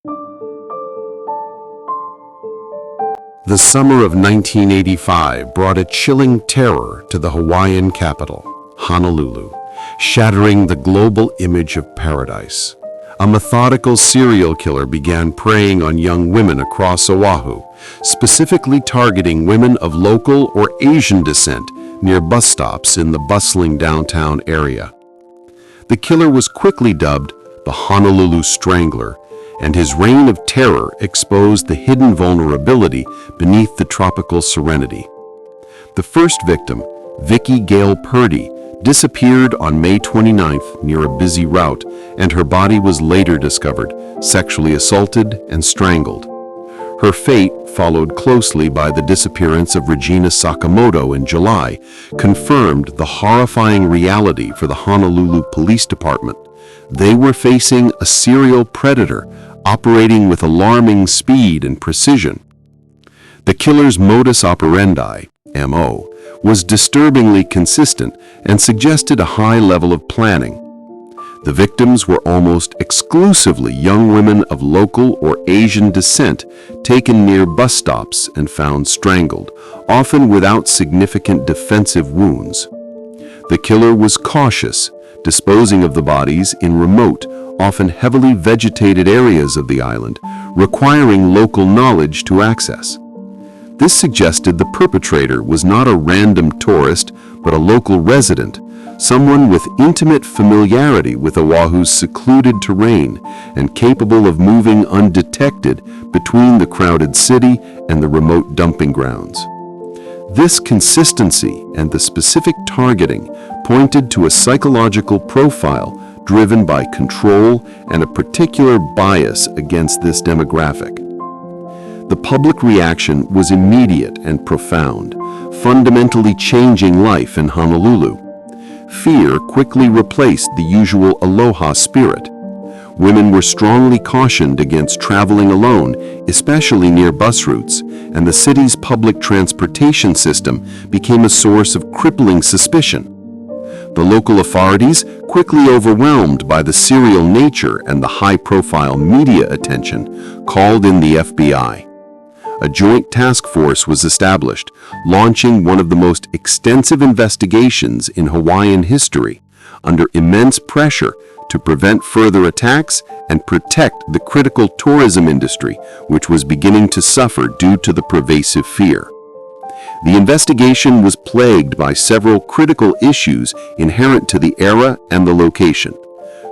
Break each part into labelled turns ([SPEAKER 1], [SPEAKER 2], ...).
[SPEAKER 1] The summer of 1985 brought a chilling terror to the Hawaiian capital, Honolulu, shattering the global image of paradise. A methodical serial killer began preying on young women across Oahu, specifically targeting women of local or Asian descent near bus stops in the bustling downtown area. The killer was quickly dubbed the Honolulu Strangler, and his reign of terror exposed the hidden vulnerability beneath the tropical serenity. The first victim, Vicki Gale Purdy, disappeared on May 29th near a busy route, and her body was later discovered, sexually assaulted and strangled. Her fate, followed closely by the disappearance of Regina Sakamoto in July, confirmed the horrifying reality for the Honolulu Police Department. They were facing a serial predator operating with alarming speed and precision. The killer's modus operandi, MO, was disturbingly consistent and suggested a high level of planning. The victims were almost exclusively young women of local or Asian descent taken near bus stops and found strangled, often without significant defensive wounds. The killer was cautious, disposing of the bodies in remote, often heavily vegetated areas of the island, requiring local knowledge to access. This suggested the perpetrator was not a random tourist, but a local resident, someone with intimate familiarity with Oahu's secluded terrain and capable of moving undetected between the crowded city and the remote dumping grounds. This consistency and the specific targeting pointed to a psychological profile driven by control and a particular bias against this demographic. The public reaction was immediate and profound, fundamentally changing life in Honolulu. Fear quickly replaced the usual aloha spirit. Women were strongly cautioned against traveling alone, especially near bus routes, and the city's public transportation system became a source of crippling suspicion. The local authorities, quickly overwhelmed by the serial nature and the high-profile media attention, called in the FBI. A joint task force was established, launching one of the most extensive investigations in Hawaiian history, under immense pressure to prevent further attacks and protect the critical tourism industry, which was beginning to suffer due to the pervasive fear. The investigation was plagued by several critical issues inherent to the era and the location.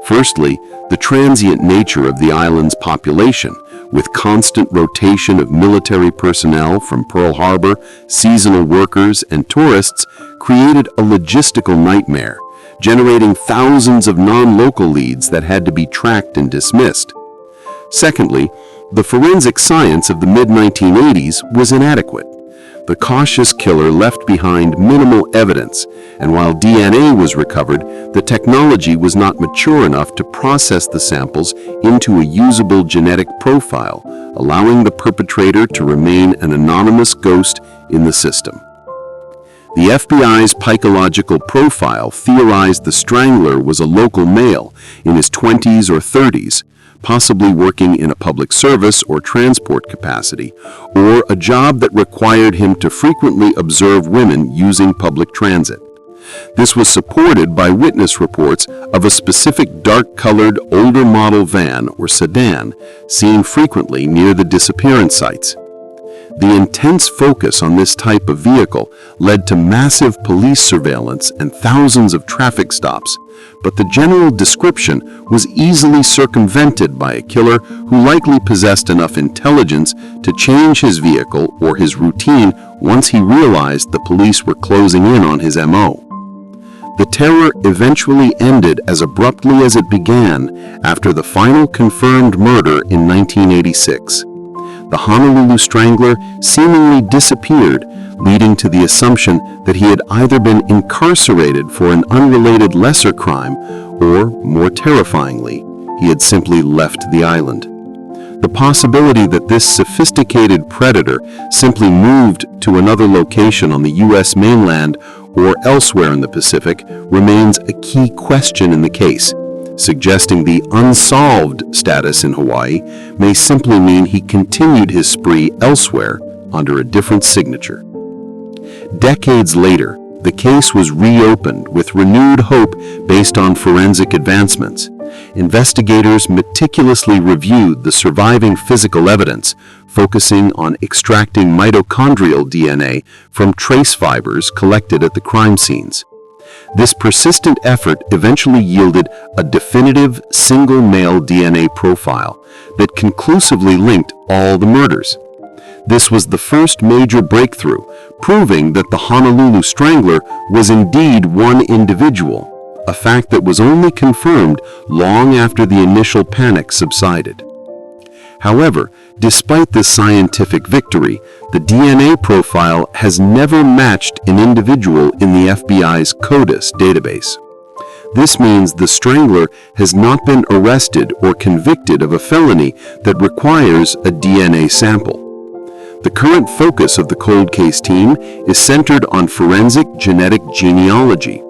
[SPEAKER 1] Firstly, the transient nature of the island's population, with constant rotation of military personnel from Pearl Harbor, seasonal workers, and tourists, created a logistical nightmare, generating thousands of non-local leads that had to be tracked and dismissed. Secondly, the forensic science of the mid-1980s was inadequate. The cautious killer left behind minimal evidence, and while DNA was recovered, the technology was not mature enough to process the samples into a usable genetic profile, allowing the perpetrator to remain an anonymous ghost in the system. The FBI's psychological profile theorized the Strangler was a local male in his 20s or 30s, possibly working in a public service or transport capacity, or a job that required him to frequently observe women using public transit. This was supported by witness reports of a specific dark-colored older model van or sedan seen frequently near the disappearance sites. The intense focus on this type of vehicle led to massive police surveillance and thousands of traffic stops, but the general description was easily circumvented by a killer who likely possessed enough intelligence to change his vehicle or his routine once he realized the police were closing in on his MO. The terror eventually ended as abruptly as it began after the final confirmed murder in 1986. The Honolulu Strangler seemingly disappeared, leading to the assumption that he had either been incarcerated for an unrelated lesser crime or, more terrifyingly, he had simply left the island. The possibility that this sophisticated predator simply moved to another location on the U.S. mainland or elsewhere in the Pacific remains a key question in the case. suggesting the unsolved status in Hawaii may simply mean he continued his spree elsewhere under a different signature. Decades later, the case was reopened with renewed hope based on forensic advancements. Investigators meticulously reviewed the surviving physical evidence, focusing on extracting mitochondrial DNA from trace fibers collected at the crime scenes. This persistent effort eventually yielded a definitive single male DNA profile that conclusively linked all the murders. This was the first major breakthrough, proving that the Honolulu Strangler was indeed one individual, a fact that was only confirmed long after the initial panic subsided. However, despite this scientific victory, the DNA profile has never matched an individual in the FBI's CODIS database. This means the Strangler has not been arrested or convicted of a felony that requires a DNA sample. The current focus of the cold case team is centered on forensic genetic genealogy,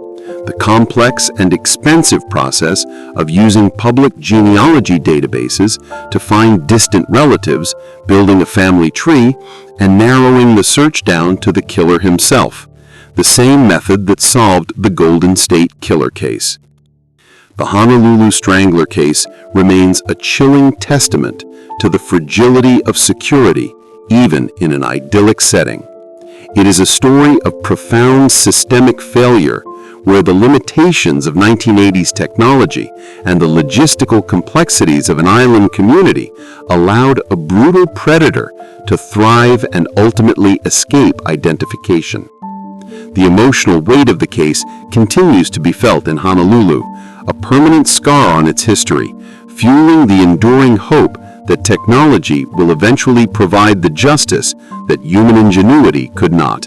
[SPEAKER 1] the complex and expensive process of using public genealogy databases to find distant relatives, building a family tree, and narrowing the search down to the killer himself, the same method that solved the Golden State Killer case. The Honolulu Strangler case remains a chilling testament to the fragility of security, even in an idyllic setting. It is a story of profound systemic failure where the limitations of 1980s technology and the logistical complexities of an island community allowed a brutal predator to thrive and ultimately escape identification. The emotional weight of the case continues to be felt in Honolulu, a permanent scar on its history, fueling the enduring hope that technology will eventually provide the justice that human ingenuity could not.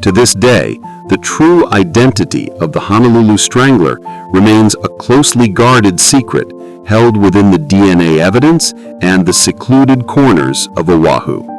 [SPEAKER 1] To this day, the true identity of the Honolulu Strangler remains a closely guarded secret held within the DNA evidence and the secluded corners of Oahu.